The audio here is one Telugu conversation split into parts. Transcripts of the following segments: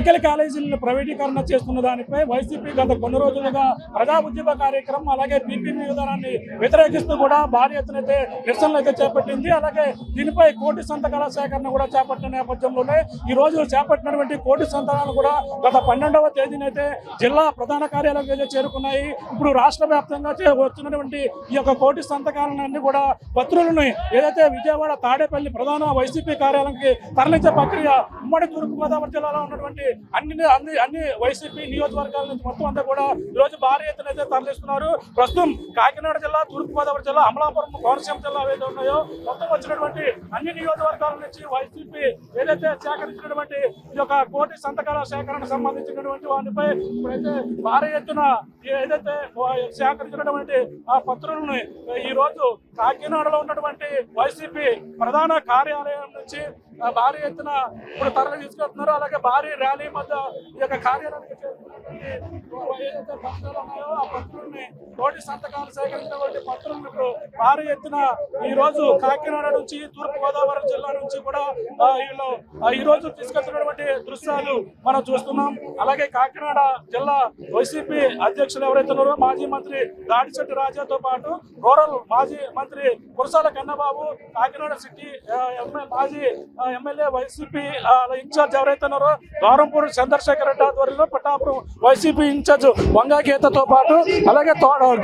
మెడికల్ కాలేజీలను ప్రైవేటీకరణ చేస్తున్న దానిపై వైసీపీ గత కొన్ని రోజులుగా ప్రజా ఉద్యమ కార్యక్రమం అలాగే పీపీపీ విధానాన్ని వ్యతిరేకిస్తూ కూడా భారీ ఎత్తున అయితే నిరసనలు అయితే చేపట్టింది. అలాగే దీనిపై కోటి సంతకాల సేకరణ కూడా చేపట్టిన నేపథ్యంలోనే ఈ రోజు చేపట్టినటువంటి కోటి సంతకాలు కూడా గత 12వ తేదీనైతే జిల్లా ప్రధాన కార్యాలయాలకు అయితే చేరుకున్నాయి. ఇప్పుడు రాష్ట్ర వ్యాప్తంగా వచ్చినటువంటి ఈ యొక్క కోటి సంతకాలన్నీ కూడా పత్రులను ఏదైతే విజయవాడ తాడేపల్లి ప్రధాన వైసీపీ కార్యాలయానికి తరలించే ప్రక్రియ ఉమ్మడి తూర్పుగోదావరి జిల్లాలో ఉన్నటువంటి అన్ని వైసీపీ నియోజకవర్గాల నుంచి మొత్తం అంతా కూడా ఈరోజు భారీ ఎత్తున అయితే తరలిస్తున్నారు. ప్రస్తుతం కాకినాడ జిల్లా, తూర్పుగోదావరి జిల్లా, అమలాపురం, కోనసీమ జిల్లా ఏదైతే ఉన్నాయో మొత్తం వచ్చినటువంటి అన్ని నియోజకవర్గాల నుంచి వైసీపీ ఏదైతే సేకరించినటువంటి ఈ యొక్క కోటి సంతకాల సేకరణ సంబంధించినటువంటి వాటిపై ఇప్పుడైతే భారీ ఎత్తున ఏదైతే సేకరించినటువంటి ఆ పత్రులను ఈ రోజు కాకినాడలో ఉన్నటువంటి వైసీపీ ప్రధాన కార్యాలయం నుంచి భారీ ఎత్తున ఇప్పుడు తరలి తీసుకెళ్తున్నారు. అలాగే భారీ ర్యాలీ మధ్య ఈ యొక్క కార్యాలయానికి ఏదైతే పత్రాలు ఉన్నాయో ఆ పత్రుల్ని కోటి సంతకాలు సేకరించినటువంటి పత్రులను ఇప్పుడు భారీ ఎత్తున ఈ రోజు కాకినాడ నుంచి, తూర్పుగోదావరి జిల్లా నుంచి కూడా వీళ్ళు ఈ రోజు తీసుకెళ్తున్నటువంటి దృశ్యాలు మనం చూస్తున్నాం. అలాగే కాకినాడ జిల్లా వైసీపీ అధ్యక్షులు ఎవరైతే ఉన్నారో మాజీ మంత్రి దాడిశెట్టి రాజాతో పాటు రూరల్ మాజీ మంత్రి కురసాల కన్నబాబు, కాకినాడ సిటీ మాజీ ఎమ్మెల్యే వైసీపీ ఇన్ఛార్జ్ ఎవరైతే ఉన్నారో ద్వారంపూడి చంద్రశేఖర్ రెడ్డి ఆధ్వర్యంలో, పట్టాపురం వైసీపీ ఇన్ఛార్జ్ వంగా గీతతో పాటు, అలాగే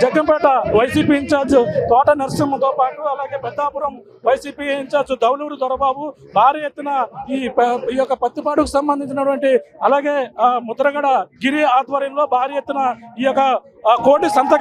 జగ్గంపేట వైసీపీ ఇన్ఛార్జ్ తోట నరసింహతో పాటు, అలాగే పెద్దాపురం వైసీపీ ఇన్ఛార్జ్ దౌలూరు దొరబాబు భారీ ఎత్తున ఈ యొక్క పత్తిపాడుకు సంబంధించినటువంటి అలాగే ముద్రగడ గిరి ఆధ్వర్యంలో భారీ ఎత్తున ఈ యొక్క కోటి సంతకాలు